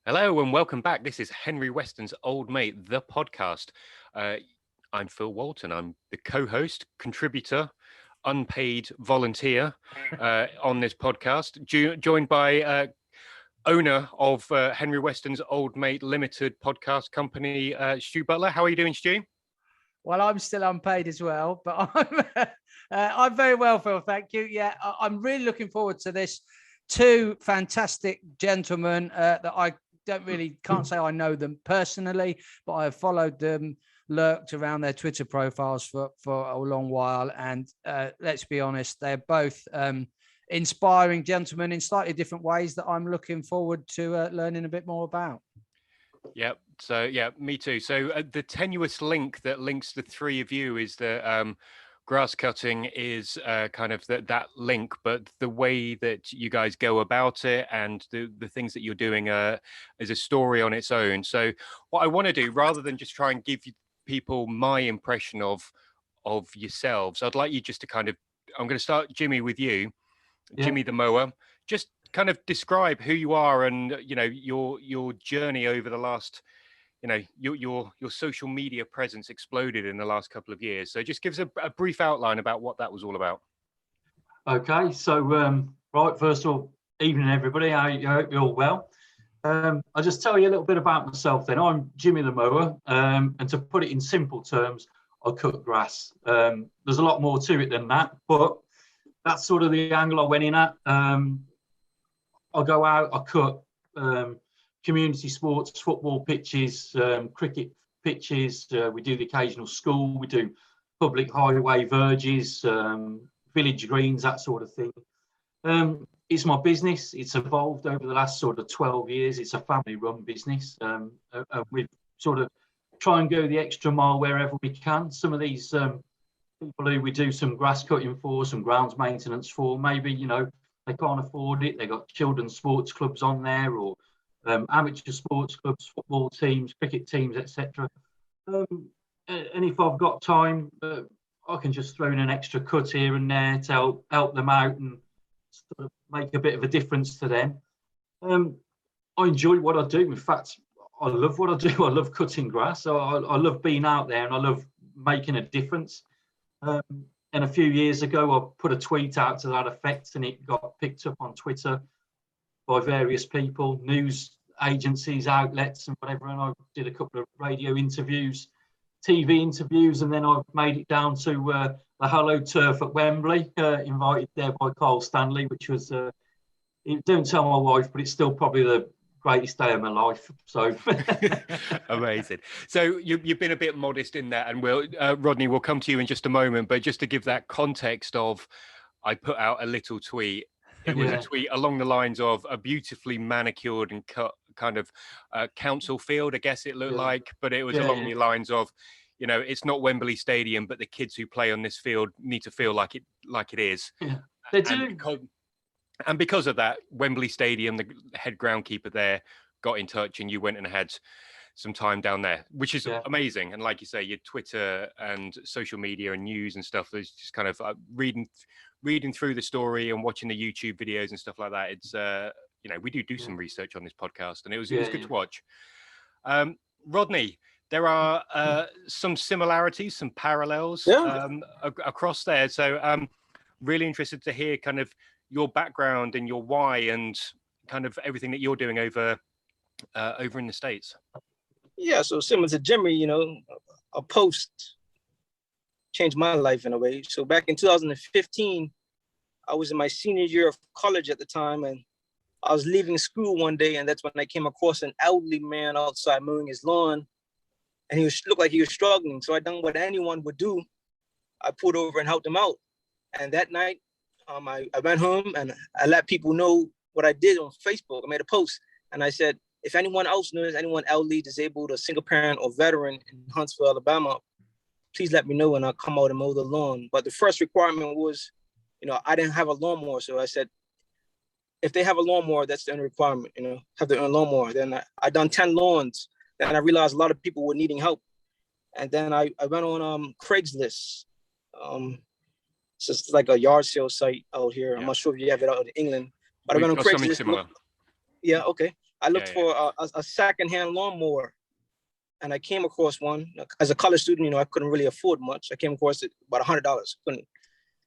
Hello and welcome back. This is Henry Weston's Old Mate, the podcast. I'm Phil Walton. I'm the co-host, contributor, unpaid volunteer on this podcast, joined by owner of Henry Weston's Old Mate Limited podcast company, Stu Butler. How are you doing, Stu? Well, I'm still unpaid as well, but I'm very well, Phil. Thank you. Yeah, I'm really looking forward to this. Two fantastic gentlemen that I can't say I know them personally, but I have followed them, lurked around their Twitter profiles for a long while. And let's be honest, they're both inspiring gentlemen in slightly different ways that I'm looking forward to learning a bit more about. Yep. So, yeah, me too. So the tenuous link that links the three of you is that grass cutting is kind of that link, but the way that you guys go about it and the things that you're doing is a story on its own. So what I want to do, rather than just try and give people my impression of yourselves, I'd like you just to kind of, I'm going to start, Jimmy, with you. Yeah. Jimmy the Mower. Just kind of describe who you are and, you know, your journey over the last, you know, your social media presence exploded in the last couple of years. So just give us a brief outline about what that was all about. Okay, so right, first of all, evening everybody. I hope you're all well. I'll just tell you a little bit about myself then. I'm Jimmy the Mower, and to put it in simple terms, I cut grass. There's a lot more to it than that, but that's sort of the angle I went in at. I go out, I cut community sports, football pitches, cricket pitches. We do the occasional school. We do public highway verges, village greens, that sort of thing. It's my business. It's evolved over the last sort of 12 years. It's a family-run business. We sort of try and go the extra mile wherever we can. Some of these people who we do some grass cutting for, some grounds maintenance for, maybe, you know, they can't afford it. They've got children's sports clubs on there, or amateur sports clubs, football teams, cricket teams, etc. And if I've got time, I can just throw in an extra cut here and there to help them out and sort of make a bit of a difference to them. I enjoy what I do. In fact, I love what I do. I love cutting grass. So I love being out there and I love making a difference. And a few years ago, I put a tweet out to that effect, and it got picked up on Twitter by various people, news agencies, outlets, and whatever. And I did a couple of radio interviews, TV interviews, and then I made it down to the Hello Turf at Wembley, invited there by Carl Stanley, which was, don't tell my wife, but it's still probably the greatest day of my life. So amazing. So you've been a bit modest in that, and Rodney, we'll come to you in just a moment, but just to give that context of, I put out a little tweet. It was a tweet along the lines of a beautifully manicured and cut kind of council field, I guess it looked like, but it was along the lines of, you know, it's not Wembley Stadium, but the kids who play on this field need to feel like it is. Yeah, they do. And because of that, Wembley Stadium, the head groundkeeper there got in touch, and you went and had some time down there, which is amazing. And like you say, your Twitter and social media and news and stuff, there's just kind of reading through the story and watching the YouTube videos and stuff like that. It's, you know, we do some research on this podcast, and it was good to watch. Rodney, there are some similarities, some parallels across there. So I'm really interested to hear kind of your background and your why and kind of everything that you're doing over in the States. Yeah, so similar to Jimmy, you know, a post changed my life in a way. So back in 2015, I was in my senior year of college at the time, and I was leaving school one day, and that's when I came across an elderly man outside mowing his lawn, and looked like he was struggling. So I done what anyone would do. I pulled over and helped him out. And that night, I went home and I let people know what I did on Facebook. I made a post and I said, if anyone else knows anyone elderly, disabled, or single parent or veteran in Huntsville, Alabama, please let me know and I'll come out and mow the lawn. But the first requirement was, you know, I didn't have a lawnmower. So I said, if they have a lawnmower, that's the only requirement, you know, have their own lawnmower. Then I done 10 lawns. Then I realized a lot of people were needing help. And then I went on Craigslist. It's just like a yard sale site out here. I'm not sure if you have it out in England, but I went on Craigslist. Similar. Yeah, okay. I looked for a secondhand lawnmower, and I came across one. As a college student, you know, I couldn't really afford much. I came across it about $100.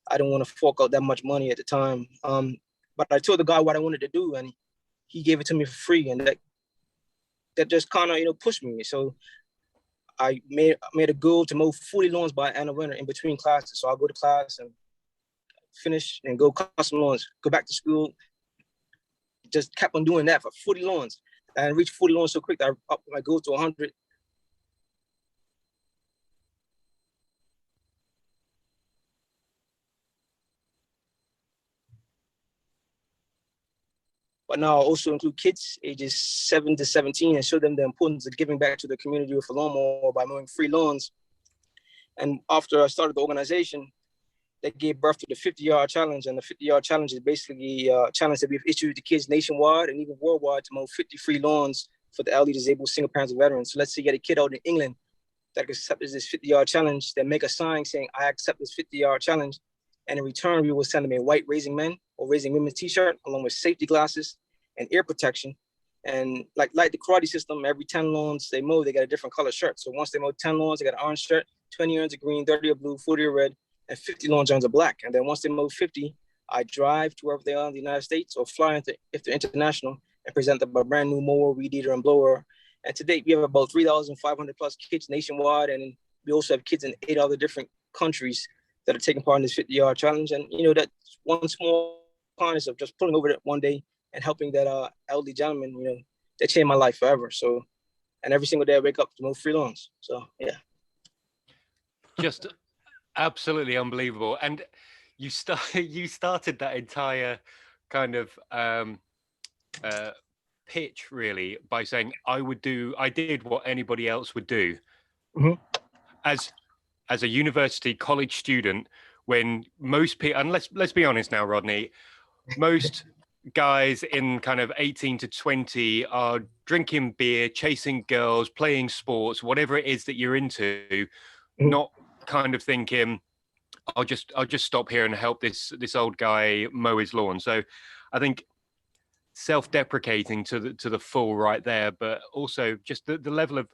I didn't want to fork out that much money at the time. But I told the guy what I wanted to do, and he gave it to me for free, and that just kind of, you know, pushed me. So I made a goal to mow 40 lawns by end of winter in between classes. So I'll go to class and finish and go cut some lawns, go back to school. Just kept on doing that for 40 lawns. And I reached 40 lawns so quick that I upped my goal to 100. But now I also include kids ages 7 to 17 and show them the importance of giving back to the community with a lawnmower by mowing free lawns. And after I started the organization, that gave birth to the 50-yard challenge. And the 50-yard challenge is basically a challenge that we've issued to kids nationwide and even worldwide to mow 50 free lawns for the elderly, disabled, single parents, and veterans. So let's say you get a kid out in England that accepts this 50-yard challenge, then make a sign saying, I accept this 50-yard challenge. And in return, we will send them a white Raising Men or Raising Women t-shirt, along with safety glasses and ear protection. And like the karate system, every 10 lawns they mow, they get a different color shirt. So once they mow 10 lawns, they got an orange shirt, 20 earns of green, 30 of blue, 40 of red, and 50 lawn earns of black. And then once they mow 50, I drive to wherever they are in the United States or fly if they're international and present them a brand new mower, weed eater, and blower. And to date, we have about 3,500 plus kids nationwide. And we also have kids in 8 other different countries that are taking part in this 50-yard challenge. And, you know, that's one small kindness of just pulling over it one day and helping that elderly gentleman, you know, that changed my life forever. So, and every single day I wake up to mow free lawns. So, yeah. Just absolutely unbelievable. And you started that entire kind of pitch really by saying I did what anybody else would do. Mm-hmm. As a university college student, when most people, and let's be honest now, Rodney, most guys in kind of 18 to 20 are drinking beer, chasing girls, playing sports, whatever it is that you're into, not kind of thinking, I'll just stop here and help this old guy mow his lawn. So I think self-deprecating to the full right there, but also just the level of,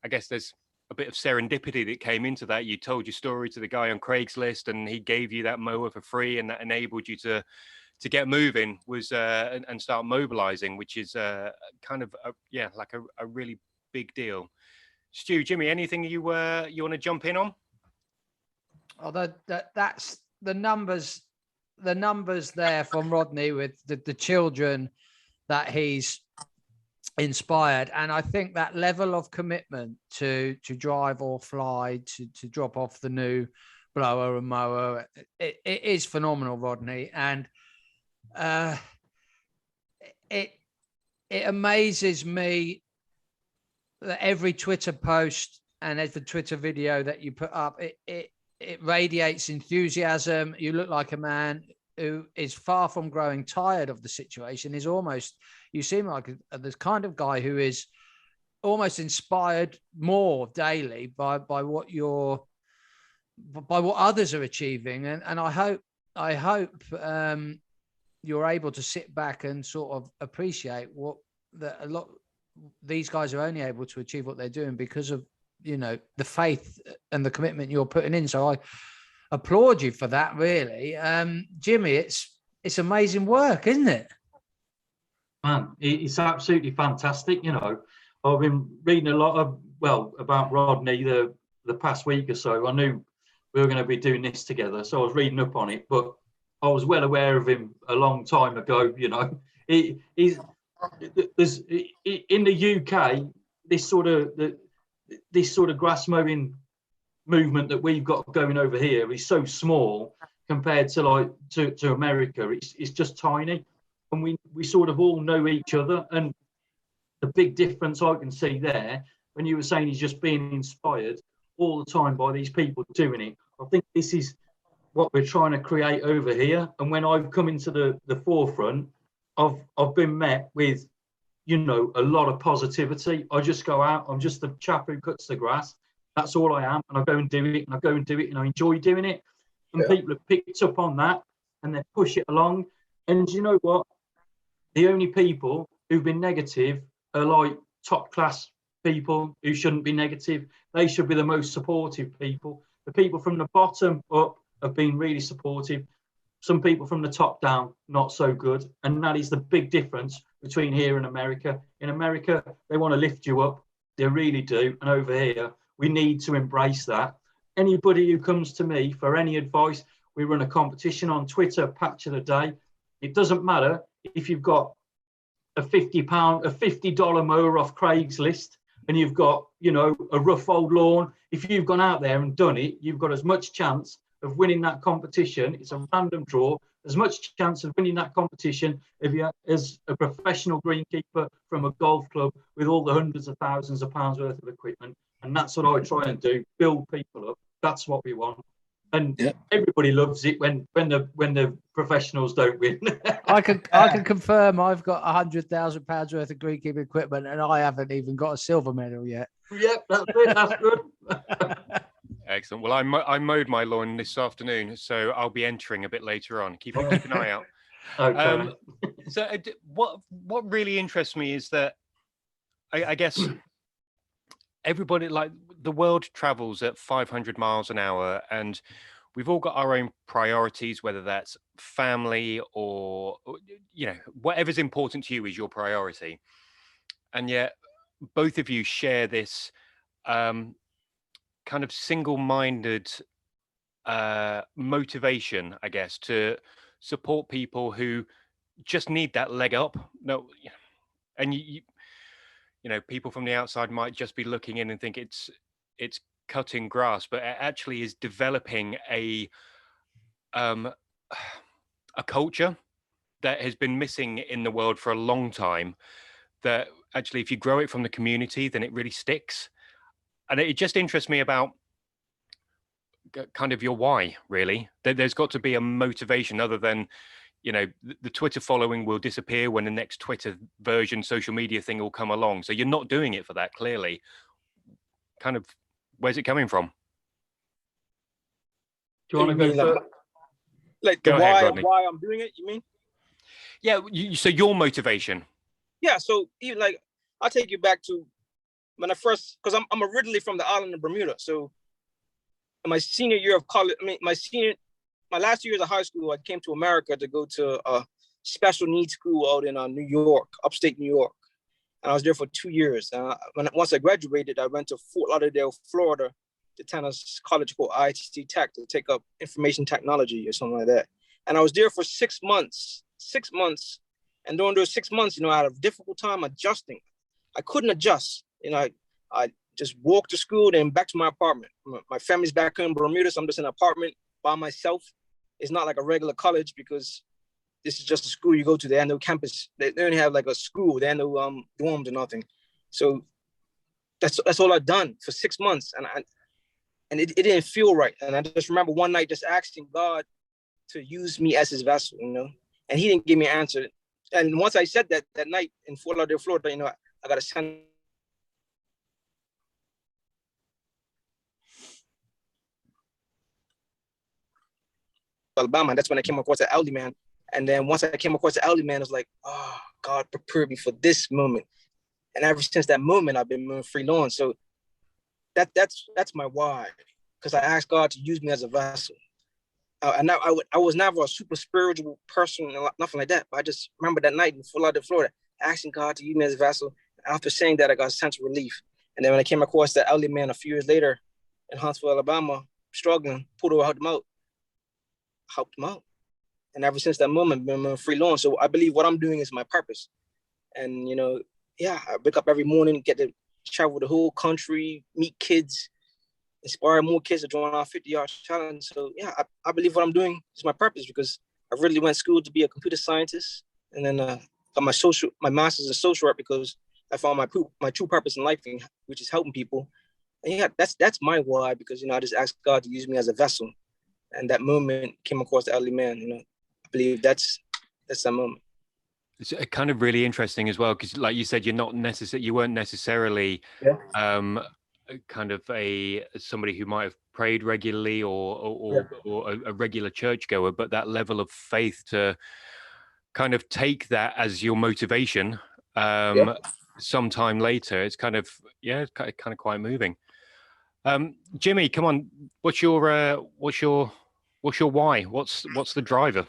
I guess there's a bit of serendipity that came into that. You told your story to the guy on Craigslist and he gave you that mower for free, and that enabled you to get moving and start mobilizing, which is kind of a really big deal. Stu, Jimmy, anything you want to jump in on? Although that's the numbers there from Rodney with the children that he's inspired, and I think that level of commitment to drive or fly to drop off the new blower and mower, it is phenomenal, Rodney. And it amazes me that every Twitter post and every Twitter video that you put up, it radiates enthusiasm. You look like a man who is far from growing tired of the situation. Is almost, you seem like this kind of guy who is almost inspired more daily by what others are achieving. And I hope you're able to sit back and sort of appreciate these guys are only able to achieve what they're doing because of, you know, the faith and the commitment you're putting in. So I applaud you for that, really. Jimmy, it's amazing work, isn't it? Man, it's absolutely fantastic. You know, I've been reading a lot about Rodney the past week or so. I knew we were going to be doing this together, so I was reading up on it, but I was well aware of him a long time ago. You know, there's in the UK this sort of grass mowing movement that we've got going over here is so small compared to to America. It's just tiny, and we sort of all know each other. And the big difference I can see there, when you were saying he's just being inspired all the time by these people doing it, I think this is what we're trying to create over here. And when I've come into the forefront, I've been met with, you know, a lot of positivity. I just go out, I'm just the chap who cuts the grass. That's all I am. And I go and do it, and I go and do it, and I enjoy doing it. And people have picked up on that, and they push it along. And you know what? The only people who've been negative are like top class people who shouldn't be negative. They should be the most supportive people. The people from the bottom up have been really supportive. Some people from the top down, not so good. And that is the big difference between here and America. In America, they want to lift you up. They really do. And over here, we need to embrace that. Anybody who comes to me for any advice, we run a competition on Twitter, patch of the day. It doesn't matter if you've got a $50 mower off Craigslist and you've got, you know, a rough old lawn. If you've gone out there and done it, you've got as much chance of winning that competition. It's a random draw. As much chance of winning that competition as a professional greenkeeper from a golf club with all the hundreds of thousands of pounds worth of equipment. And that's what I try and do, build people up. That's what we want. And everybody loves it when the professionals don't win. I can confirm I've got £100,000 worth of greenkeeping equipment and I haven't even got a silver medal yet. Yep, that's it. That's good. Excellent. Well, I mowed my lawn this afternoon, so I'll be entering a bit later on. Keep an eye out. Okay. So what really interests me is that I guess everybody, like, the world travels at 500 miles an hour, and we've all got our own priorities, whether that's family or, you know, whatever's important to you is your priority. And yet both of you share this kind of single-minded motivation, I guess, to support people who just need that leg up. No, and you know, people from the outside might just be looking in and think it's cutting grass, but it actually is developing a culture that has been missing in the world for a long time, that actually, if you grow it from the community, then it really sticks. And it just interests me about kind of your why, really. There's got to be a motivation other than, you know, the Twitter following will disappear when the next Twitter version, social media thing will come along. So you're not doing it for that, clearly. Kind of, where's it coming from? Do you want to go first? Like the why I'm doing it, you mean? Yeah, so your motivation. Yeah, so even like, I'll take you back to when I first, because I'm originally from the island of Bermuda. So in my senior year of college, my last 2 years of high school, I came to America to go to a special needs school out in New York, upstate New York. And I was there for 2 years. Once I graduated, I went to Fort Lauderdale, Florida, to attend a college called ITC Tech to take up information technology or something like that. And I was there for 6 months. And during those 6 months, you know, I had a difficult time adjusting. I couldn't adjust. You know, I just walked to school, then back to my apartment. My family's back in Bermuda, so I'm just in an apartment by myself. It's not like a regular college because this is just a school you go to. They have no campus. They only have like a school. They have no dorms or nothing. So that's all I've done for 6 months, and it didn't feel right. And I just remember one night just asking God to use me as His vessel, you know, and He didn't give me an answer. And once I said that night in Fort Lauderdale, Florida, you know, I got a send. Alabama, and that's when I came across the elderly man. And then once I came across the elderly man, I was like, oh, God prepared me for this moment. And ever since that moment, I've been moving free lawn. So that's my why, because I asked God to use me as a vessel. I was never a super spiritual person, nothing like that. But I just remember that night in Fort Lauderdale, Florida, asking God to use me as a vessel. After saying that, I got a sense of relief. And then when I came across the elderly man a few years later in Huntsville, Alabama, struggling, pulled over, helped him out. And ever since that moment, I've been free lawn. So I believe what I'm doing is my purpose. And, you know, yeah, I wake up every morning, get to travel the whole country, meet kids, inspire more kids to join our 50-yard challenge. So yeah, I believe what I'm doing is my purpose, because I really went to school to be a computer scientist, and then got my master's in social work because I found my true purpose in life, which is helping people. And yeah, that's my why, because, you know, I just asked God to use me as a vessel. And that moment came across the elderly man, you know. I believe that's that moment. It's kind of really interesting as well, because like you said, you weren't necessarily kind of somebody who might have prayed regularly or a regular churchgoer, but that level of faith to kind of take that as your motivation some time later. It's kind of, yeah, it's kind of quite moving. Jimmy, come on, what's your why? What's the driver?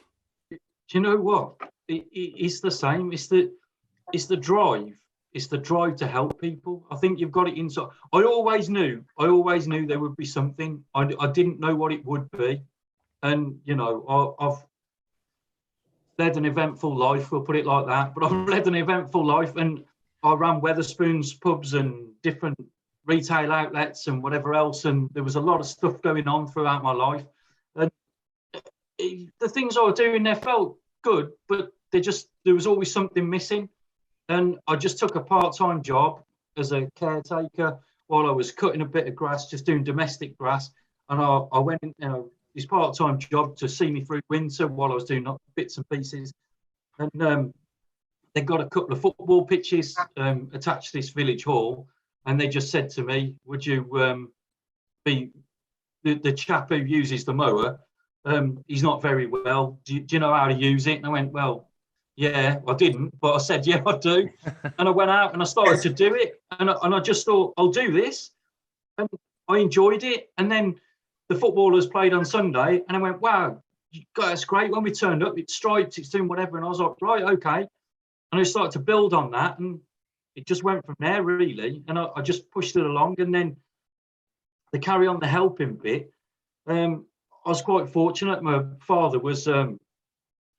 Do you know what? It's the same. It's the drive. It's the drive to help people. I think you've got it inside. I always knew there would be something. I didn't know what it would be. And, you know, I've led an eventful life, we'll put it like that. But I've led an eventful life, and I ran Wetherspoons pubs and different retail outlets and whatever else. And there was a lot of stuff going on throughout my life. And the things I was doing there felt good, but there was always something missing. And I just took a part-time job as a caretaker while I was cutting a bit of grass, just doing domestic grass. And I went in, you know, this part-time job to see me through winter while I was doing bits and pieces. And they got a couple of football pitches attached to this village hall. And they just said to me, would you be the chap who uses the mower? He's not very well. Do you know how to use it? And I went, well, yeah, I didn't, but I said, yeah, I do. And I went out and I started to do it. And I just thought, I'll do this. And I enjoyed it. And then the footballers played on Sunday. And I went, wow, that's great. When we turned up, it's striped, it's doing whatever. And I was like, right, okay. And I started to build on that. And it just went from there, really. And I just pushed it along. And then to carry on the helping bit, I was quite fortunate. My father was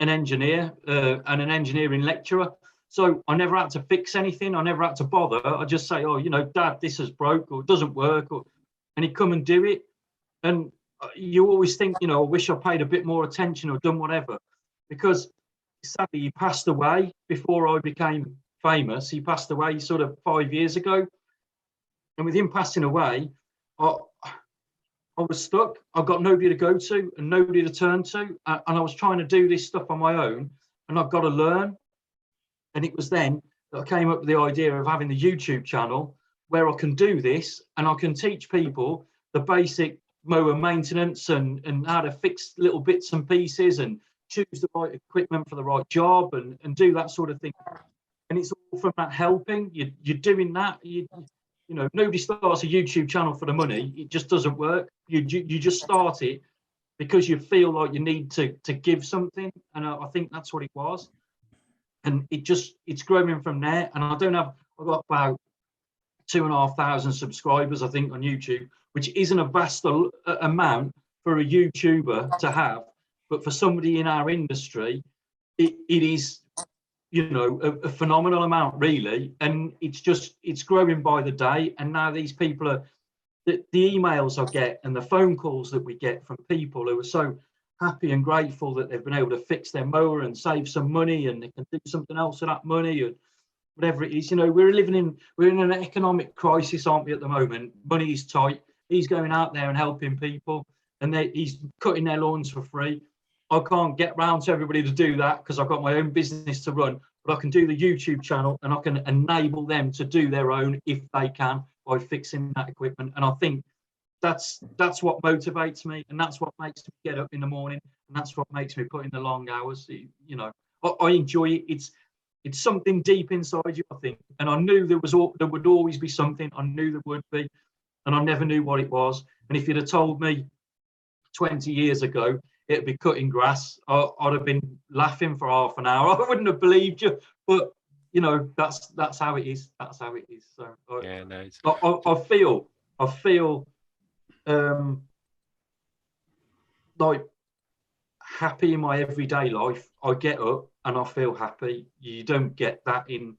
an engineer and an engineering lecturer. So I never had to fix anything. I never had to bother. I just say, oh, you know, Dad, this has broke or it doesn't work. And he'd come and do it. And you always think, you know, I wish I paid a bit more attention or done whatever. Because sadly, he passed away before I became famous. He passed away sort of 5 years ago. And with him passing away, I was stuck. I got nobody to go to and nobody to turn to. And I was trying to do this stuff on my own, and I've got to learn. And it was then that I came up with the idea of having the YouTube channel where I can do this and I can teach people the basic mower maintenance and how to fix little bits and pieces and choose the right equipment for the right job and do that sort of thing. And it's all from that helping. You're doing that. You know, nobody starts a YouTube channel for the money. It just doesn't work. You just start it because you feel like you need to give something. And I think that's what it was. And it's growing from there. And I've got about 2,500 subscribers, I think, on YouTube, which isn't a vast amount for a YouTuber to have. But for somebody in our industry, it is, you know, a phenomenal amount, really. And it's growing by the day. And now these people are, the emails I get and the phone calls that we get from people who are so happy and grateful that they've been able to fix their mower and save some money and they can do something else with that money and whatever it is. You know, we're in an economic crisis, aren't we, at the moment? Money is tight. He's going out there and helping people, and he's cutting their lawns for free. I can't get round to everybody to do that because I've got my own business to run, but I can do the YouTube channel and I can enable them to do their own if they can by fixing that equipment. And I think that's what motivates me, and that's what makes me get up in the morning, and that's what makes me put in the long hours. You know, I enjoy it. It's something deep inside you, I think. And I knew there would always be something. I knew there would be, and I never knew what it was. And if you'd have told me 20 years ago it'd be cutting grass, I'd have been laughing for half an hour. I wouldn't have believed you. But you know, that's how it is. That's how it is. So yeah, no, I feel like happy in my everyday life. I get up and I feel happy. You don't get that in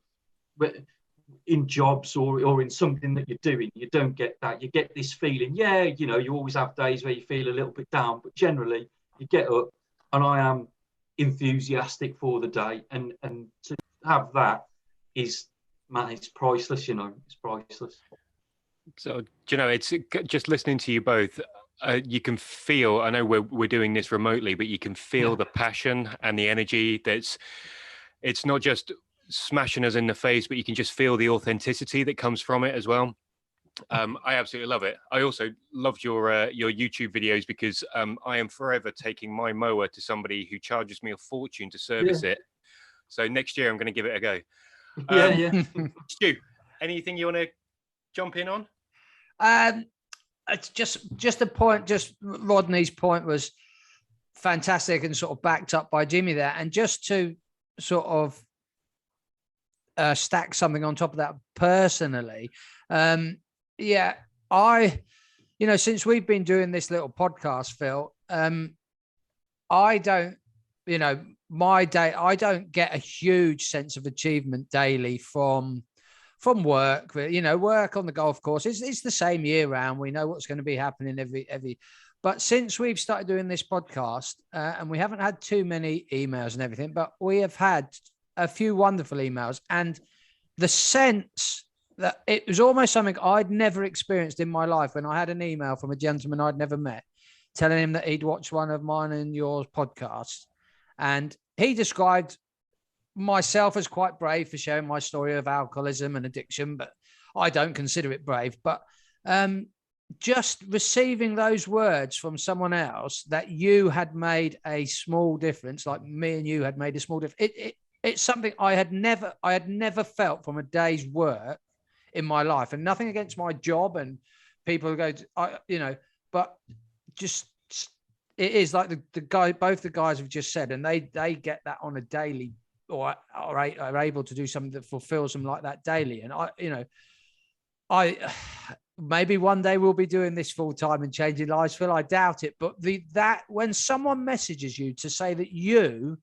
jobs or in something that you're doing. You don't get that. You get this feeling. Yeah, you know, you always have days where you feel a little bit down, but generally you get up and I am enthusiastic for the day, and to have that is, man, it's priceless. You know, it's priceless. So, you know, it's just listening to you both. You can feel, I know we're doing this remotely, but you can feel the passion and the energy. It's not just smashing us in the face, but you can just feel the authenticity that comes from it as well. I absolutely love it. I also loved your YouTube videos because I am forever taking my mower to somebody who charges me a fortune to service it. So next year I'm going to give it a go. Yeah. Stu, anything you want to jump in on? It's just a point. Just Rodney's point was fantastic and sort of backed up by Jimmy there. And just to sort of stack something on top of that personally, yeah, since we've been doing this little podcast, Phil, I don't, I don't get a huge sense of achievement daily from work. Work on the golf course it's the same year round. We know what's going to be happening every. But since we've started doing this podcast, and we haven't had too many emails and everything, but we have had a few wonderful emails, and the sense that it was almost something I'd never experienced in my life when I had an email from a gentleman I'd never met, telling him that he'd watched one of mine and yours podcasts, and he described myself as quite brave for sharing my story of alcoholism and addiction, but I don't consider it brave. But just receiving those words from someone else that you had made a small difference, like me and you had made a small difference, it's something I had never felt from a day's work in my life. And nothing against my job and people who go, but just it is like the guy, both the guys have just said, and they get that on a daily, or are able to do something that fulfills them like that daily. And I maybe one day we'll be doing this full time and changing lives, Phil. I doubt it. But that when someone messages you to say that you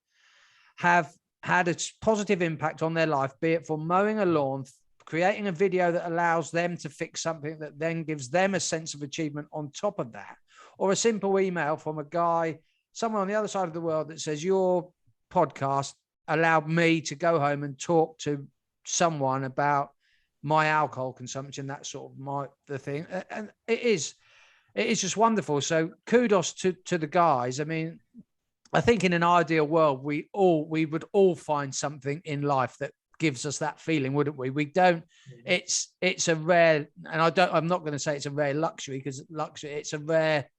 have had a positive impact on their life, be it for mowing a lawn, creating a video that allows them to fix something that then gives them a sense of achievement on top of that, or a simple email from a guy somewhere on the other side of the world that says your podcast allowed me to go home and talk to someone about my alcohol consumption, that sort of the thing. And it is just wonderful. So kudos to the guys. I mean, I think in an ideal world, we would all find something in life that gives us that feeling, wouldn't we? We don't, it's a rare, and I'm not going to say it's a rare luxury, because luxury, it's a rare,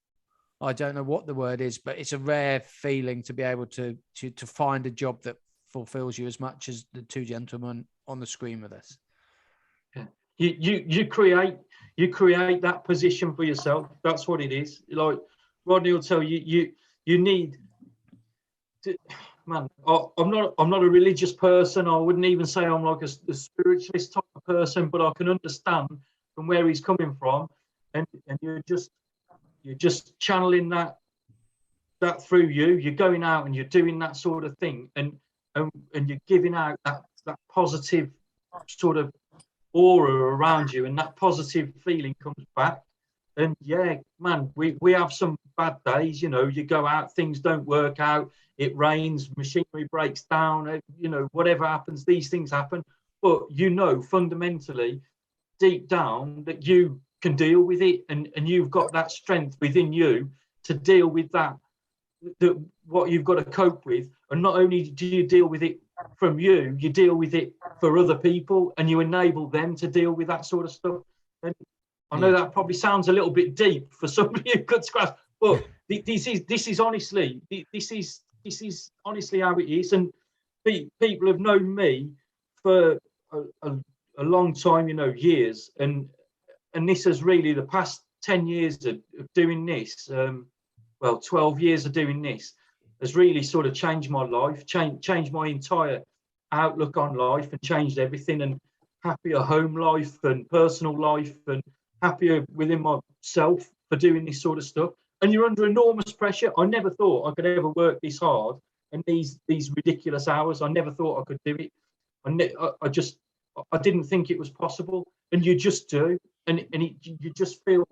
I don't know what the word is, but it's a rare feeling to be able to find a job that fulfills you as much as the two gentlemen on the screen with us. You create that position for yourself. That's what it is. Like Rodney will tell you, you need to, man. I'm not a religious person. I wouldn't even say I'm like a spiritualist type of person, but I can understand from where he's coming from, and you're just channeling that through you. You're going out and you're doing that sort of thing, and you're giving out that positive sort of aura around you, and that positive feeling comes back. And yeah, man, we have some bad days, you go out, things don't work out, it rains, machinery breaks down, whatever happens, these things happen. But fundamentally, deep down, that you can deal with it, and you've got that strength within you to deal with that what you've got to cope with. And not only do you deal with it from you deal with it for other people, and you enable them to deal with that sort of stuff. And I know that probably sounds a little bit deep for somebody who could grasp, but this is honestly how it is. And people have known me for a long time, years, and this has really, the past 10 years of doing this, 12 years of doing this, has really sort of changed my life, changed my entire outlook on life, and changed everything, and happier home life and personal life, and happier within myself for doing this sort of stuff. And you're under enormous pressure. I never thought I could ever work this hard and these ridiculous hours. I never thought I could do it. I didn't think it was possible. And you just do, and you just feel,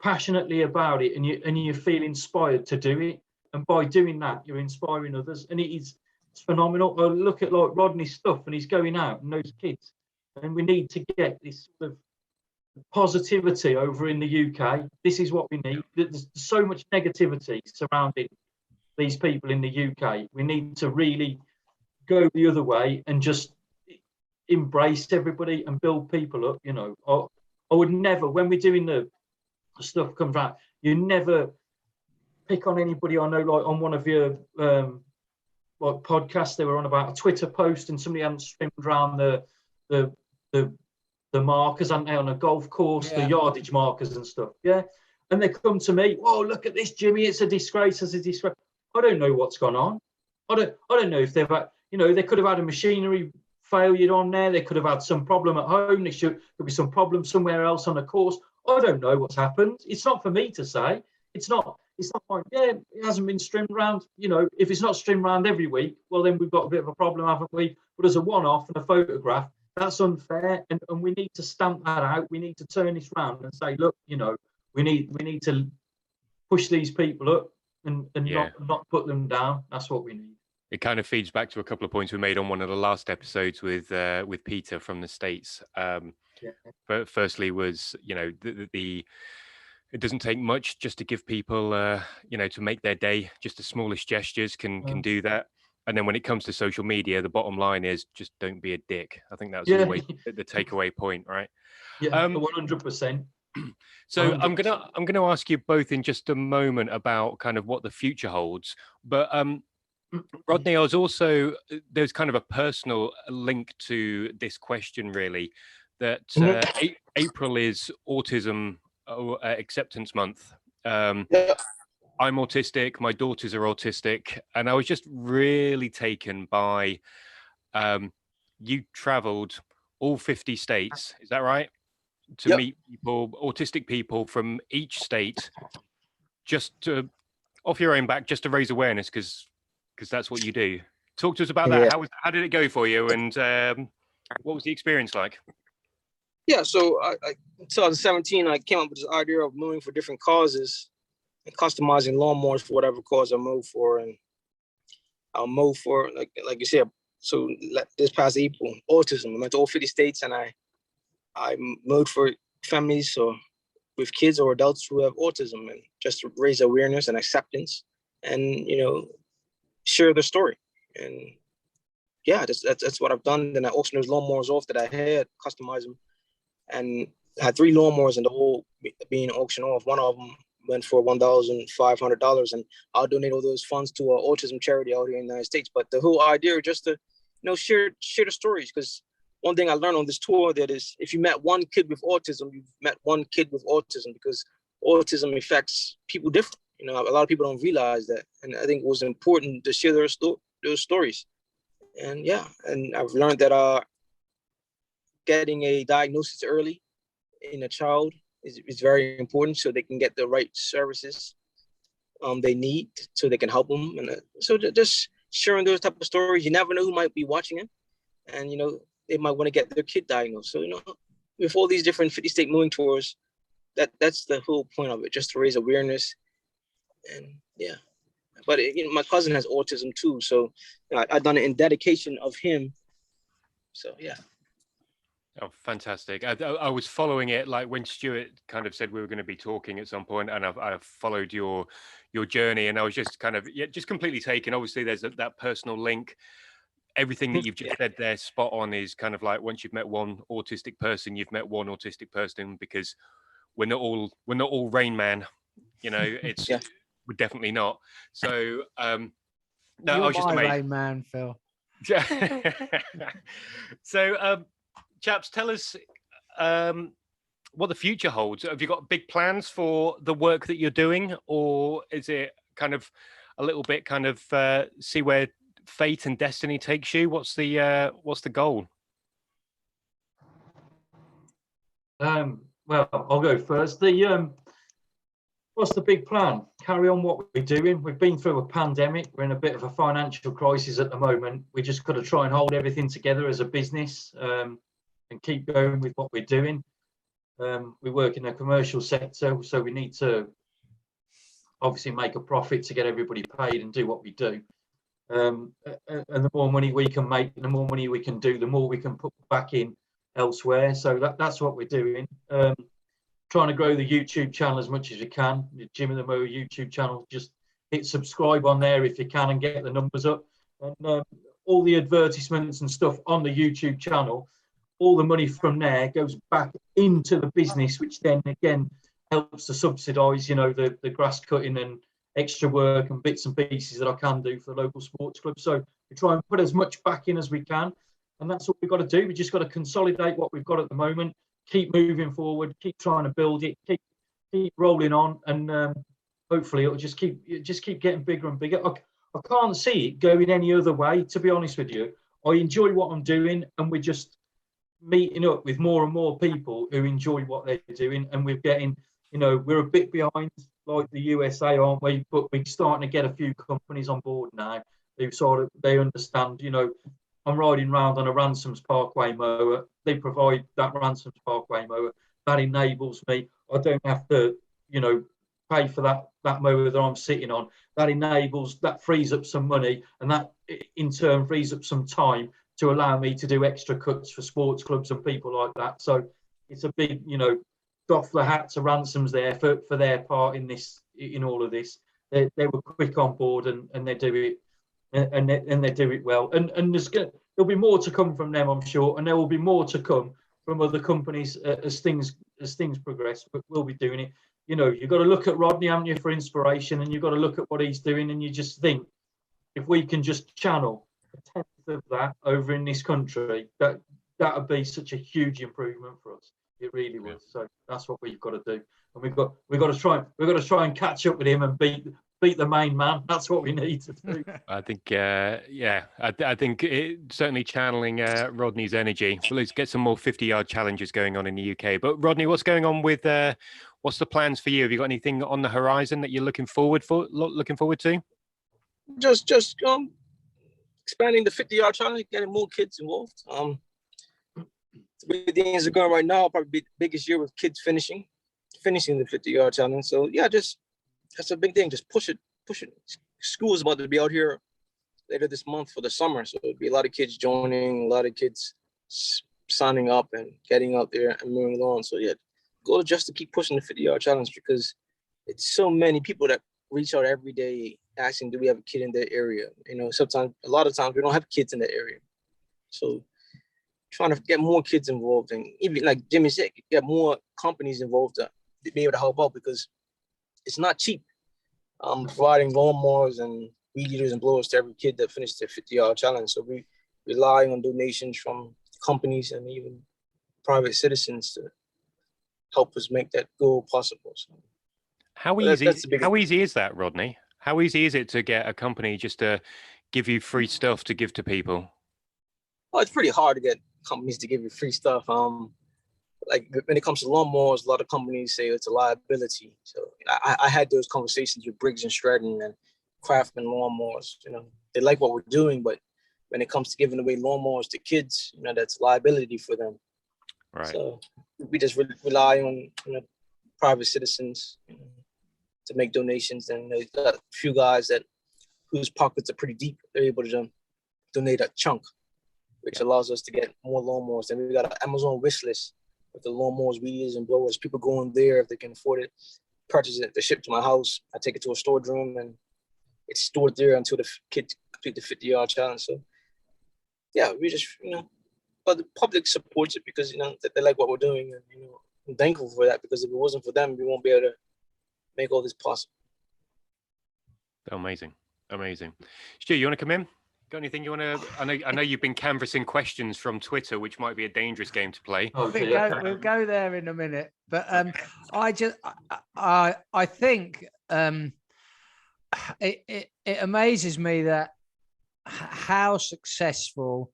passionately about it, and you feel inspired to do it. And by doing that, you're inspiring others, and it's phenomenal. I look at like Rodney's stuff, and he's going out and those kids, and we need to get this sort of positivity over in the UK. This is what we need. There's so much negativity surrounding these people in the UK. We need to really go the other way and just embrace everybody and build people up. I would never, when we're doing the stuff comes out, you never pick on anybody. I know, like on one of your podcasts, they were on about a Twitter post, and somebody hadn't streamed around the the markers, aren't they, on a golf course, Yeah. the yardage markers and stuff. Yeah. And they come to me, oh, look at this, Jimmy, it's a disgrace, it's a disgrace. I don't know what's gone on. I don't know if they've had, you know, they could have had a machinery failure on there. They could have had some problem at home. Could be some problem somewhere else on the course. I don't know what's happened. It's not for me to say. It's not like, yeah, it hasn't been streamed around. You know, if it's not streamed around every week, well, then we've got a bit of a problem, haven't we? But as a one-off and a photograph, that's unfair. And we need to stamp that out. We need to turn this round and say, look, you know, we need to push these people up and not put them down. That's what we need. It kind of feeds back to a couple of points we made on one of the last episodes with Peter from the States. But firstly was, you know, the it doesn't take much just to give people, you know, to make their day. Just the smallest gestures can do that. And then when it comes to social media, the bottom line is just don't be a dick. I think that's always the takeaway point, right? Yeah, 100%. So 100%. I'm gonna ask you both in just a moment about kind of what the future holds. But Rodney, I was also, there's kind of a personal link to this question, really, that April is Autism Acceptance Month. I'm autistic, my daughters are autistic, and I was just really taken by, you traveled all 50 states, is that right? To meet people, autistic people from each state, just to, off your own back, just to raise awareness, because that's what you do. Talk to us about that. How did it go for you, and what was the experience like? Yeah, so in 2017, I came up with this idea of moving for different causes and customizing lawnmowers for whatever cause I move for. And I'll move for, like you said, so this past April, autism. I went to all 50 states, and I moved for families or with kids or adults who have autism, and just to raise awareness and acceptance, and, you know, share their story. And yeah, that's what I've done. Then I auctioned those lawnmowers off that I had, customized them, and I had 3 lawnmowers in the whole being auctioned off. One of them went for $1,500, and I'll donate all those funds to an autism charity out here in the United States. But the whole idea is just to, you know, share the stories, because one thing I learned on this tour, that is, if you met one kid with autism, you've met one kid with autism, because autism affects people different. You know, a lot of people don't realize that. And I think it was important to share those stories. And yeah, and I've learned that getting a diagnosis early in a child is very important, so they can get the right services they need, so they can help them. And so just sharing those type of stories. You never know who might be watching it. And, you know, they might want to get their kid diagnosed. So, you know, with all these different 50-state moving tours, that's the whole point of it, just to raise awareness. And yeah, but you know, my cousin has autism too, so I've done it in dedication of him. So yeah. Oh, fantastic! I was following it, like when Stuart kind of said we were going to be talking at some point, and I've followed your journey, and I was just kind of just completely taken. Obviously, there's that personal link. Everything that you've just said there, spot on, is kind of like once you've met one autistic person, you've met one autistic person, because we're not all Rain Man, you know. It's we're definitely not. So no, You're I was just amazed. Rain Man, Phil. So chaps, tell us what the future holds. Have you got big plans for the work that you're doing, or is it kind of a little bit kind of see where fate and destiny takes you? What's the goal? Well, I'll go first. What's the big plan? Carry on what we're doing. We've been through a pandemic. We're in a bit of a financial crisis at the moment. We just got to try and hold everything together as a business, and keep going with what we're doing. We work in a commercial sector, so we need to obviously make a profit to get everybody paid and do what we do. And the more money we can make, the more money we can do, the more we can put back in elsewhere. So that's what we're doing. Trying to grow the YouTube channel as much as we can. The Jimmy the Mower YouTube channel, just hit subscribe on there if you can and get the numbers up. And all the advertisements and stuff on the YouTube channel, all the money from there goes back into the business, which then again helps to subsidise, you know, the grass cutting and extra work and bits and pieces that I can do for the local sports club. So we try and put as much back in as we can. And that's what we've got to do. We just got to consolidate what we've got at the moment, keep moving forward, keep trying to build it, keep rolling on, and hopefully it'll just keep getting bigger and bigger. I can't see it going any other way, to be honest with you. I enjoy what I'm doing, and we're just meeting up with more and more people who enjoy what they're doing, and we're getting, we're a bit behind like the USA, aren't we? But we're starting to get a few companies on board now who they understand, I'm riding around on a Ransoms Parkway mower. They provide that Ransoms Parkway mower. That enables me. I don't have to, pay for that mower that I'm sitting on. That frees up some money, and that in turn frees up some time to allow me to do extra cuts for sports clubs and people like that. So it's a big, doff the hat to Ransoms there for their part in all of this. They were quick on board, and they do it. And they do it well, and there'll be more to come from them, I'm sure, and there will be more to come from other companies as things progress. But we'll be doing it. You've got to look at Rodney, haven't you, for inspiration, and you've got to look at what he's doing, and you just think, if we can just channel a tenth of that over in this country, that would be such a huge improvement for us. It really would. Yeah. So that's what we've got to do, and we've got to try and catch up with him and beat the main man. That's what we need to do. I think, I think certainly channeling Rodney's energy. Well, let's get some more 50-yard challenges going on in the UK. But Rodney, what's going on with? What's the plans for you? Have you got anything on the horizon that you're looking forward to? Just expanding the 50-yard challenge, getting more kids involved. The way things are going right now, probably be the biggest year with kids finishing the 50-yard challenge. So yeah, that's a big thing. Just push it. School is about to be out here later this month for the summer. So there'll be a lot of kids joining, a lot of kids signing up and getting out there and moving on. So yeah, goal is just to keep pushing the 50-yard challenge, because it's so many people that reach out every day asking, do we have a kid in that area? A lot of times we don't have kids in that area. So trying to get more kids involved, and even like Jimmy said, get more companies involved to be able to help out, because it's not cheap. Providing lawnmowers and weed eaters and blowers to every kid that finishes their 50-yard challenge. So we rely on donations from companies and even private citizens to help us make that goal possible. So how easy is that, Rodney? How easy is it to get a company just to give you free stuff to give to people? Well, it's pretty hard to get companies to give you free stuff. Like when it comes to lawnmowers, a lot of companies say it's a liability. So I had those conversations with Briggs and Stratton and Craftsman lawnmowers. They like what we're doing, but when it comes to giving away lawnmowers to kids, that's liability for them. Right. So we just rely on private citizens to make donations, and there's got a few guys whose pockets are pretty deep. They're able to donate a chunk, which allows us to get more lawnmowers. And we got an Amazon wish list with the lawnmowers, weed eaters, and blowers. People go in there if they can afford it, purchase it, they ship to my house. I take it to a storage room, and it's stored there until the kids complete the 50-yard challenge. So yeah, we just but the public supports it because they like what we're doing, and I'm thankful for that, because if it wasn't for them, we won't be able to make all this possible. Amazing. Stu, you want to come in? Got anything you want to? I know you've been canvassing questions from Twitter, which might be a dangerous game to play. We'll go there in a minute, but I think it amazes me that how successful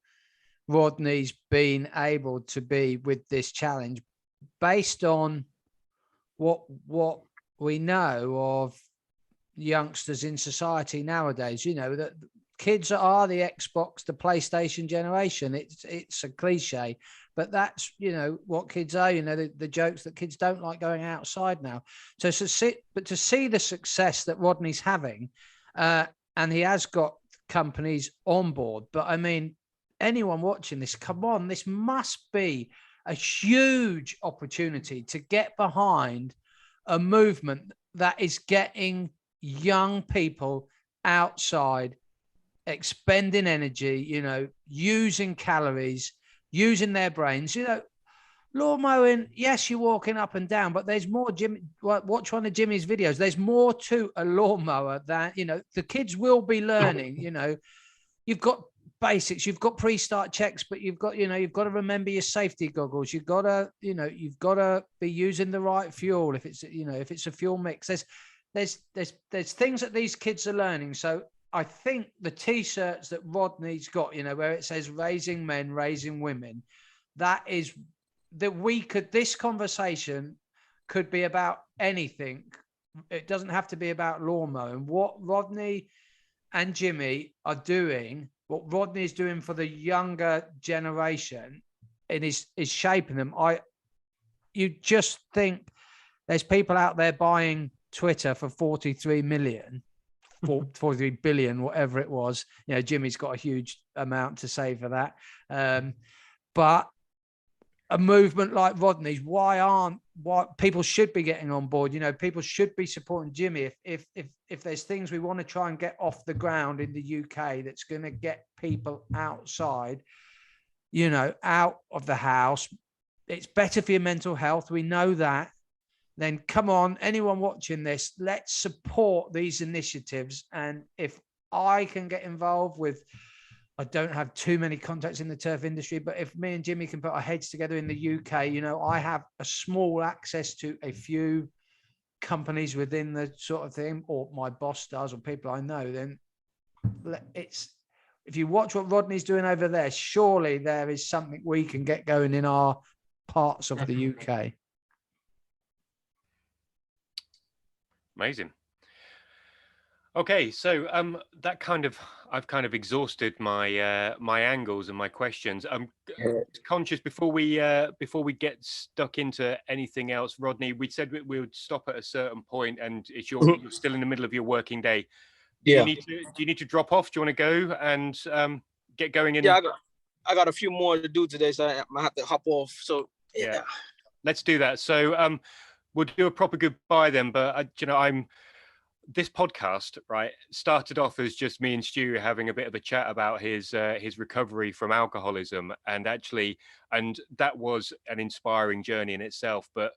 Rodney's been able to be with this challenge, based on what we know of youngsters in society nowadays. That kids are the Xbox, the PlayStation generation. It's a cliche, but that's what kids are. The jokes that kids don't like going outside now. So to see the success that Rodney's having, and he has got companies on board. But I mean, anyone watching this, come on, this must be a huge opportunity to get behind a movement that is getting young people outside, expending energy, using calories, using their brains. Lawn mowing, yes, you're walking up and down, but there's more. Watch one of Jimmy's videos. There's more to a lawnmower than, the kids will be learning. You've got basics. You've got pre-start checks, but you've got to remember your safety goggles. You've got to be using the right fuel. If it's a fuel mix, there's things that these kids are learning. So I think the t-shirts that Rodney's got, where it says raising men, raising women, this conversation could be about anything. It doesn't have to be about lawnmower. And what Rodney and Jimmy are doing, what Rodney is doing for the younger generation, and is shaping them. You just think there's people out there buying Twitter for 43 million, 43 billion, whatever it was. Jimmy's got a huge amount to say for that. But a movement like Rodney's, why people should be getting on board? People should be supporting Jimmy. If there's things we want to try and get off the ground in the UK that's going to get people outside, out of the house, it's better for your mental health. We know that. Then come on, anyone watching this, let's support these initiatives. And if I can get involved with, I don't have too many contacts in the turf industry, but if me and Jimmy can put our heads together in the UK, I have a small access to a few companies within the sort of thing, or my boss does, or people I know, then if you watch what Rodney's doing over there, surely there is something we can get going in our parts of the UK. Amazing. Okay, so I've kind of exhausted my my angles and my questions. I'm conscious before we get stuck into anything else, Rodney. We said we would stop at a certain point, and you're still in the middle of your working day. Do you need to drop off? Do you want to go and get going? Yeah, I got a few more to do today, so I might have to hop off. So yeah. Let's do that. So we'll do a proper goodbye then. But this podcast, right, started off as just me and Stu having a bit of a chat about his recovery from alcoholism, and that was an inspiring journey in itself. But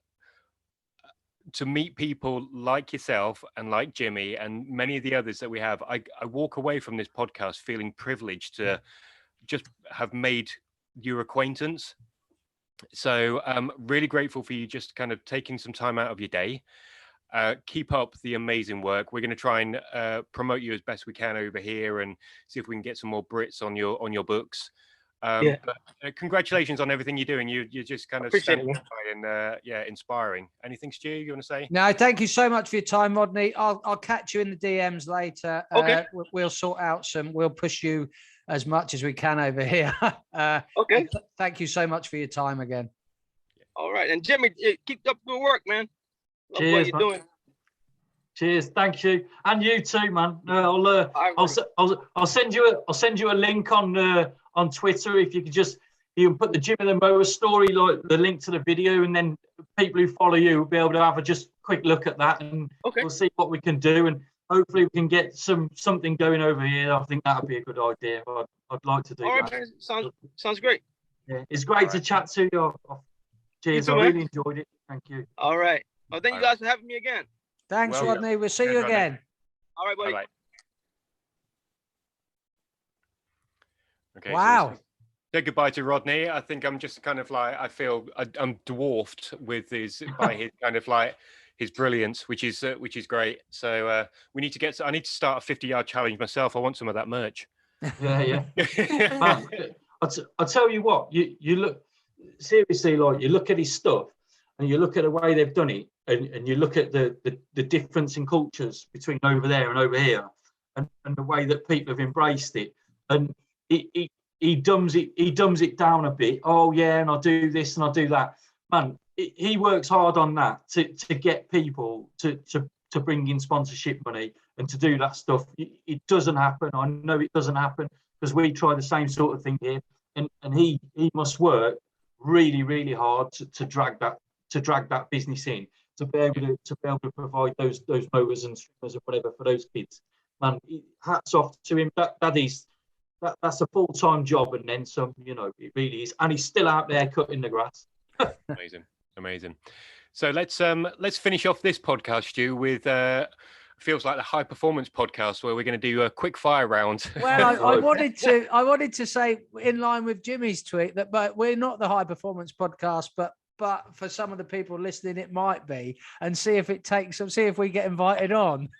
to meet people like yourself and like Jimmy and many of the others that we have, I walk away from this podcast feeling privileged to just have made your acquaintance. So I'm really grateful for you just kind of taking some time out of your day. Keep up the amazing work. We're going to try and promote you as best we can over here and see if we can get some more Brits on your books. But congratulations on everything you're doing. You're just kind of standing and inspiring. Anything, Stu, you want to say? No, thank you so much for your time, Rodney. I'll catch you in the DMs later. Okay. We'll sort out we'll push you as much as we can over here. Okay. Thank you so much for your time again. All right. And Jimmy, keep up good work, man. Cheers, what you're doing. Cheers, thank you, and you too, man. I'll send you a link on Twitter if you can put the Jimmy the Mower story, like the link to the video, and then people who follow you will be able to have a just quick look at that, and we'll see what we can do, and hopefully we can get something going over here. I think that'd be a good idea. I'd like to do that. All right, man. Sounds great. Yeah, it's great to chat to you. Cheers, you too, I really enjoyed it. Thank you. All right. Well, thank you guys for having me again. Thanks, Rodney. We'll see you again. All right, buddy. Bye-bye. Okay. Wow. So say goodbye to Rodney. I think I'm just kind of like, I feel I'm dwarfed by his kind of like his brilliance, which is great. So I need to start a 50-yard challenge myself. I want some of that merch. Yeah. I'll tell you what, you look seriously, like you look at his stuff and you look at the way they've done it, and you look at the difference in cultures between over there and over here, and the way that people have embraced it, and he dumbs it down a bit. Oh yeah, and I'll do this and I'll do that. Man, he works hard on that to get people to bring in sponsorship money and to do that stuff. It doesn't happen. I know it doesn't happen because we try the same sort of thing here, and he must work really, really hard to drag that business in, to be able to provide those mowers and strippers and whatever for those kids. Man, hats off to him. That's a full-time job and then some. It really is, and he's still out there cutting the grass. Amazing. So let's finish off this podcast, Stu, with a feels like the high performance podcast where we're going to do a quick fire round. Well, I wanted to say in line with Jimmy's tweet that, but we're not the high performance podcast, but for some of the people listening, it might be, and see if it takes them, see if we get invited on.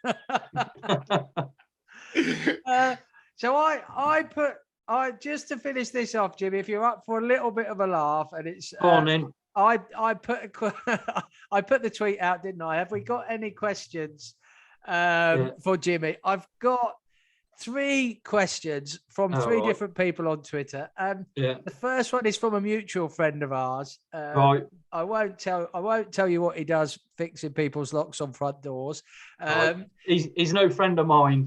So I just to finish this off, Jimmy, if you're up for a little bit of a laugh, and it's Go on then. I put I put the tweet out, didn't I? Have we got any questions for Jimmy? I've got 3 questions from 3 different people on Twitter. The first one is from a mutual friend of ours. Right. I won't tell you what he does fixing people's locks on front doors. He's no friend of mine.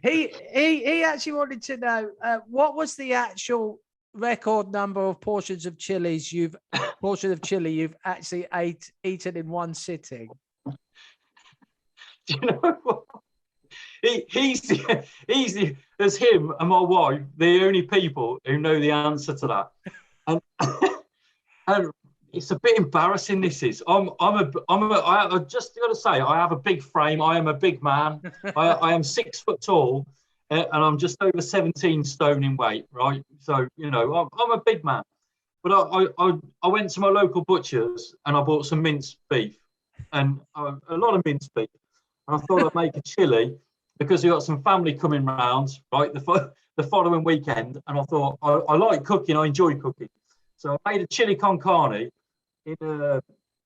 He actually wanted to know what was the actual record number of portions of chili you've actually eaten in one sitting. Do you know what? He's as him and my wife, the only people who know the answer to that. And it's a bit embarrassing. This is. I just got to say, I have a big frame. I am a big man. I am 6 foot tall, and I'm just over 17 stone in weight. Right. So I'm a big man. But I went to my local butcher's and I bought some minced beef, and a lot of minced beef. And I thought I'd make a chili because we got some family coming round, right, the following weekend. And I thought, I like cooking, I enjoy cooking. So I made a chili con carne in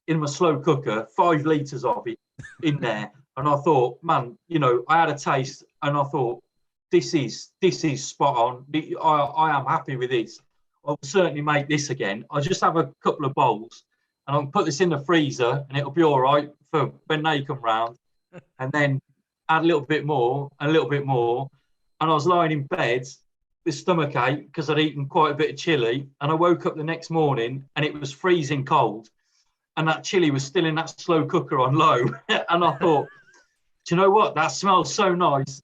my slow cooker, 5 litres of it in there. And I thought, man, I had a taste and I thought, this is spot on. I am happy with this. I'll certainly make this again. I'll just have a couple of bowls and I'll put this in the freezer and it'll be all right for when they come round. And then add a little bit more, and a little bit more. And I was lying in bed with stomachache because I'd eaten quite a bit of chili. And I woke up the next morning and it was freezing cold. And that chili was still in that slow cooker on low. And I thought, do you know what? That smells so nice.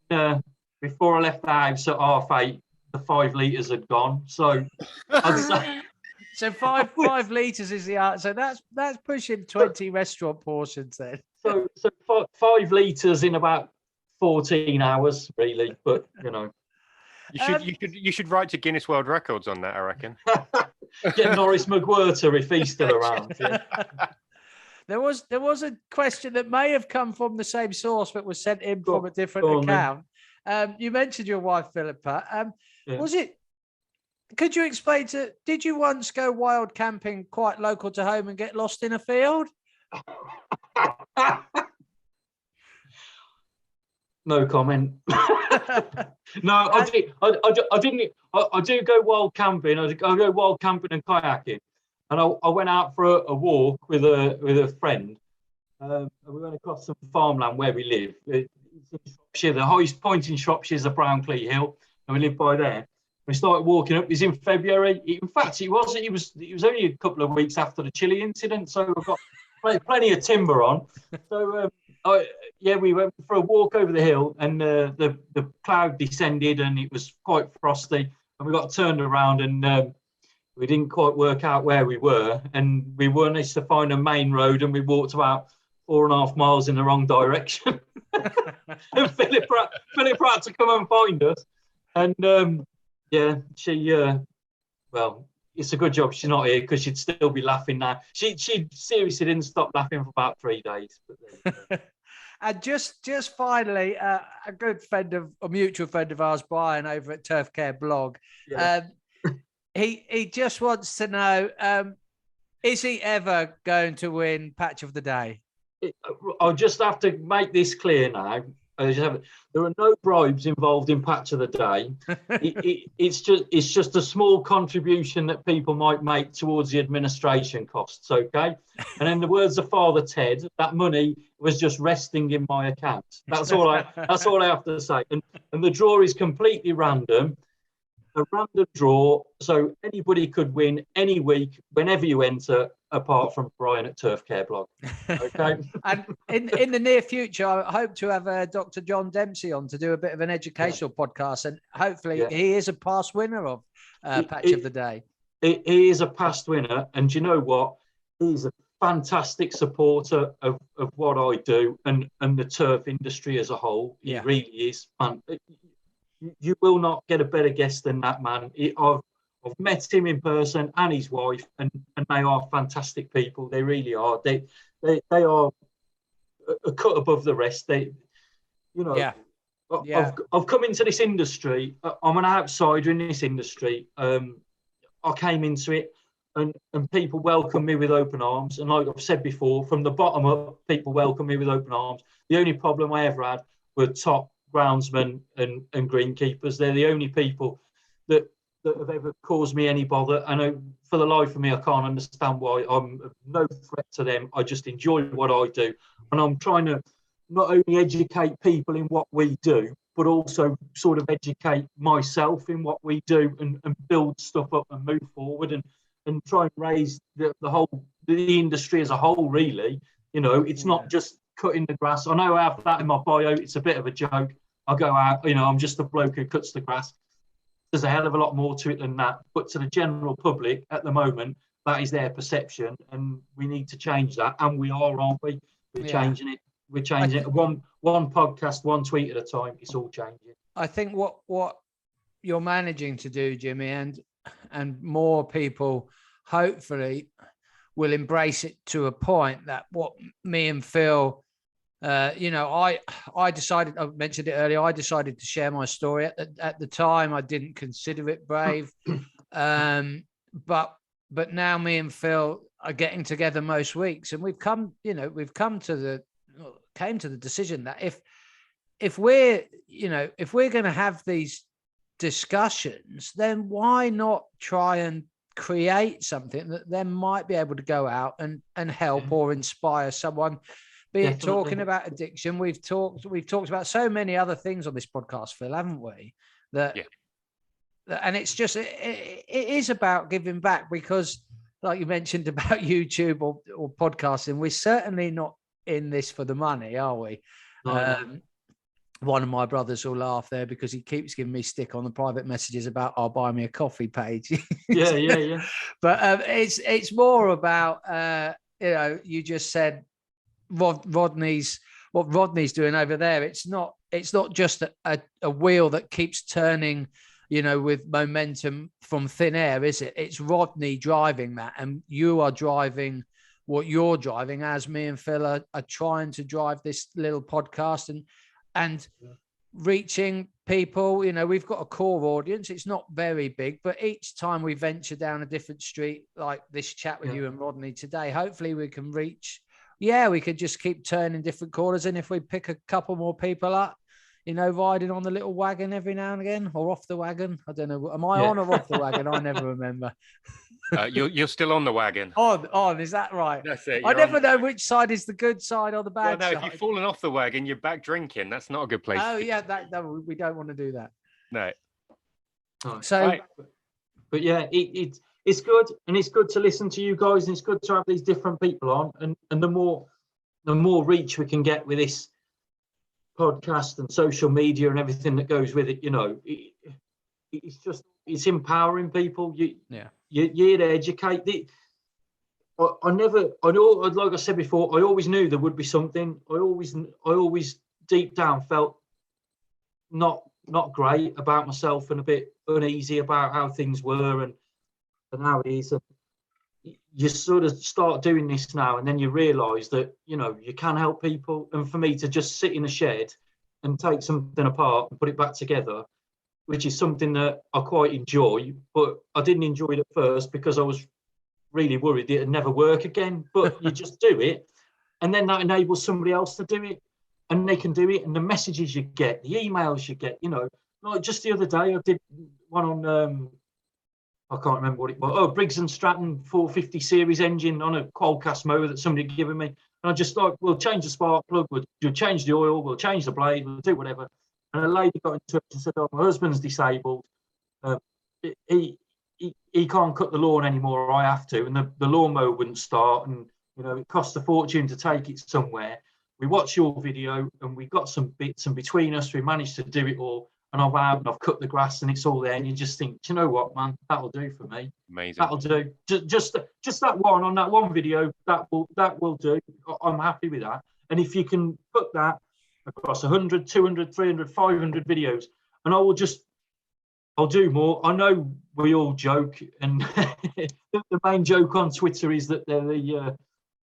And before I left the house at 8:30, the 5 litres had gone. So I'd say... So 5 litres is the answer. So that's pushing 20 restaurant portions then. So 5 litres in about 14 hours, really. But you should write to Guinness World Records on that, I reckon. Get Norris McWhirter if he's still around. Yeah. There was a question that may have come from the same source, but was sent in from a different account. You mentioned your wife Philippa. Was it? Could you explain did you once go wild camping quite local to home and get lost in a field? No comment. No, I didn't. I do go wild camping. I go wild camping and kayaking, and I went out for a walk with a friend. And we went across some farmland where we live. It's in Shropshire. The highest point in Shropshire is the Brownclea Hill, and we live by there. We started walking up. It was in February. In fact, it was only a couple of weeks after the chili incident, so we've got plenty of timber on. So we went for a walk over the hill, and the cloud descended, and it was quite frosty. And we got turned around, and we didn't quite work out where we were, and we managed to find a main road, and we walked about 4.5 miles in the wrong direction. And Philip had to come and find us, and. Yeah, she, well, it's a good job she's not here because she'd still be laughing now. She seriously didn't stop laughing for about 3 days. But and just finally, a good a mutual friend of ours, Brian, over at Turf Care Blog, he just wants to know, is he ever going to win Patch of the Day? I'll just have to make this clear now. There are no bribes involved in Patch of the Day. It's just a small contribution that people might make towards the administration costs, okay? And in the words of Father Ted, that money was just resting in my account. That's all I have to say. And the draw is completely random. A random draw, so anybody could win any week, whenever you enter, apart from Brian at Turf Care Blog. Okay. And in the near future, I hope to have Dr. John Dempsey on to do a bit of an educational podcast, and hopefully he is a past winner of Patch of the Day. He is a past winner, and you know what? He's a fantastic supporter of what I do and the turf industry as a whole. He really is. You will not get a better guest than that man. I've met him in person and his wife, and they are fantastic people. They really are. They are a cut above the rest. I've come into this industry. I'm an outsider in this industry. I came into it, and people welcome me with open arms. And like I've said before, from the bottom up, people welcome me with open arms. The only problem I ever had were top groundsmen and greenkeepers. They're the only people that have ever caused me any bother. And for the life of me, I can't understand why. I'm no threat to them. I just enjoy what I do. And I'm trying to not only educate people in what we do, but also sort of educate myself in what we do and build stuff up and move forward and try and raise the industry as a whole, really. It's not just cutting the grass. I know I have that in my bio. It's a bit of a joke. I go out, I'm just a bloke who cuts the grass. There's a hell of a lot more to it than that. But to the general public at the moment, that is their perception, and we need to change that. And we are, aren't we? We're changing it. We're changing it. One podcast, one tweet at a time. It's all changing. I think what you're managing to do, Jimmy, and more people hopefully will embrace it to a point that what me and Phil, I decided, I mentioned it earlier, I decided to share my story. At the time, I didn't consider it brave. But now me and Phil are getting together most weeks, and we've come to the decision that if we're going to have these discussions, then why not try and create something that then might be able to go out and help or inspire someone, be it talking about addiction. We've talked about so many other things on this podcast, Phil, haven't we? And it's just, it is about giving back, because like you mentioned about YouTube or podcasting, we're certainly not in this for the money, are we? No. One of my brothers will laugh there because he keeps giving me stick on the private messages about our buy me a coffee page. Yeah. But it's more about you just said what Rodney's doing over there. It's not just a wheel that keeps turning, with momentum from thin air, is it? It's Rodney driving that, and you are driving what you're driving, as me and Phil are trying to drive this little podcast and reaching people. We've got a core audience. It's not very big, but each time we venture down a different street, like this chat with you and Rodney today, hopefully we can reach, we could just keep turning different corners. And if we pick a couple more people up, riding on the little wagon every now and again, or off the wagon. I don't know. Am I on or off the wagon? I never remember. You're still on the wagon. On, is that right? That's it. I never know which side is the good side or the bad side. If you've fallen off the wagon, you're back drinking. That's not a good place. Oh, yeah, we don't want to do that. No. So, right. But yeah, it's good, and it's good to listen to you guys, and it's good to have these different people on, and the more reach we can get with this podcast and social media and everything that goes with it, it's empowering people. You're here to educate. Like I said before, I always knew there would be something. I always deep down felt not great about myself and a bit uneasy about how things were and how it is. And you sort of start doing this now, and then you realise that you can help people. And for me to just sit in a shed and take something apart and put it back together, which is something that I quite enjoy, but I didn't enjoy it at first because I was really worried it'd never work again. But you just do it, and then that enables somebody else to do it, and they can do it. And the messages you get, the emails you get, like just the other day I did one on I can't remember what it was. Oh, Briggs & Stratton 450 series engine on a Qualcast mower that somebody had given me. And I just thought, we'll change the spark plug, we'll change the oil, we'll change the blade, we'll do whatever. And a lady got in touch and said, my husband's disabled. He can't cut the lawn anymore, I have to. And the lawnmower wouldn't start. And, it cost a fortune to take it somewhere. We watched your video and we got some bits, and between us, we managed to do it all. and I've cut the grass and it's all there, and you just think, do you know what, man, that'll do for me. Amazing. That'll do. Just that one on that one video, that will do. I'm happy with that. And if you can put that across 100, 200, 300, 500 videos, and I'll do more. I know we all joke, and the main joke on Twitter is that they're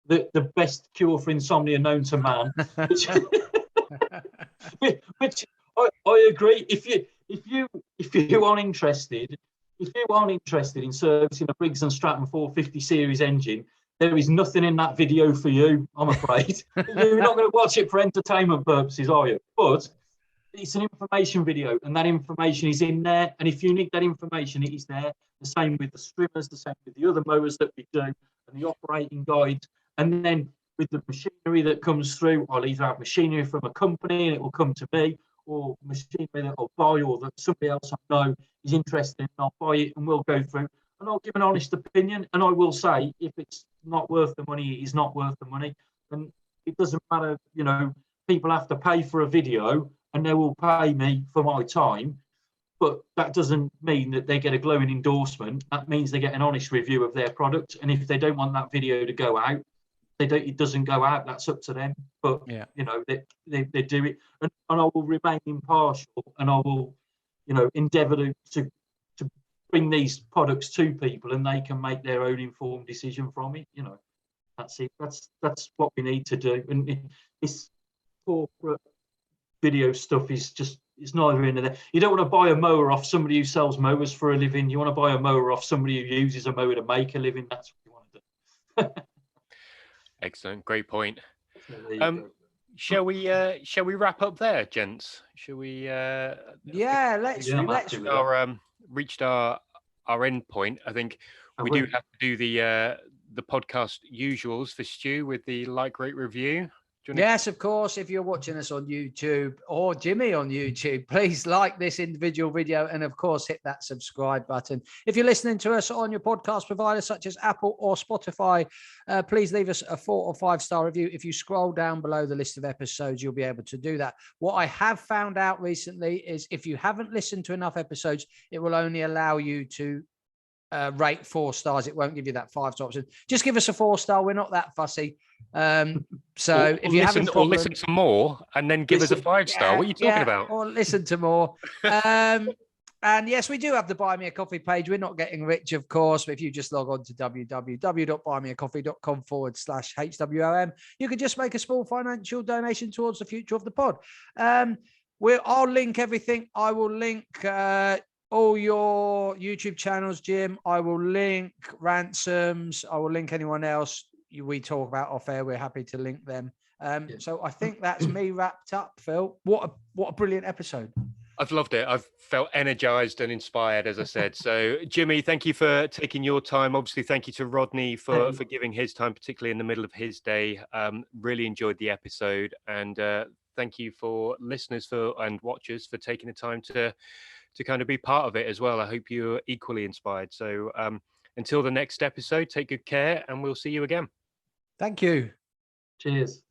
the best cure for insomnia known to man. Which I agree. If you aren't interested in servicing a Briggs and Stratton 450 series engine, there is nothing in that video for you, I'm afraid. You're not going to watch it for entertainment purposes, are you? But it's an information video, and that information is in there. And if you need that information, it is there. The same with the strimmers, the same with the other mowers that we do, and the operating guides. And then with the machinery that comes through, I'll either have machinery from a company and it will come to me, or machinery that I'll buy, or that somebody else I know is interested in, I'll buy it and we'll go through. And I'll give an honest opinion, and I will say if it's not worth the money, it is not worth the money. And it doesn't matter, people have to pay for a video and they will pay me for my time, but that doesn't mean that they get a glowing endorsement. That means they get an honest review of their product. And if they don't want that video to go out, it doesn't go out. That's up to them. But yeah, they do it, and I will remain impartial, and I will endeavour to bring these products to people, and they can make their own informed decision from it. That's it. That's what we need to do. And this corporate video stuff is just, it's neither in there. You don't want to buy a mower off somebody who sells mowers for a living. You want to buy a mower off somebody who uses a mower to make a living. That's what you want to do. Excellent, great point. So shall we wrap up there, gents? Shall we? Yeah, let's. Reached our end point. I think we do have to do the podcast usuals for Stu with the like, rate, review. Yes, of course. If you're watching us on YouTube, or Jimmy on YouTube, please like this individual video, and of course hit that subscribe button. If you're listening to us on your podcast provider such as Apple or Spotify, please leave us a 4 or 5 star review. If you scroll down below the list of episodes, you'll be able to do that. What I have found out recently is if you haven't listened to enough episodes, it will only allow you to rate 4 stars. It won't give you that 5 star option. Just give us a 4 star. We're not that fussy. So if you haven't, or listen to more and then give us a 5 star. What are you talking about? Or listen to more. And yes, we do have the Buy Me a Coffee page. We're not getting rich, of course, but if you just log on to www.buymeacoffee.com/HWOM, you can just make a small financial donation towards the future of the pod. I'll link everything. I will link all your YouTube channels, Jim. I will link Ransoms. I will link anyone else we talk about off air. We're happy to link them. So I think that's me wrapped up, Phil. What a brilliant episode. I've loved it. I've felt energized and inspired, as I said. So, Jimmy, thank you for taking your time. Obviously, thank you to Rodney for giving his time, particularly in the middle of his day. Really enjoyed the episode. And thank you for listeners and watchers for taking the time to kind of be part of it as well. I hope you're equally inspired. So until the next episode, take good care and we'll see you again. Thank you. Cheers.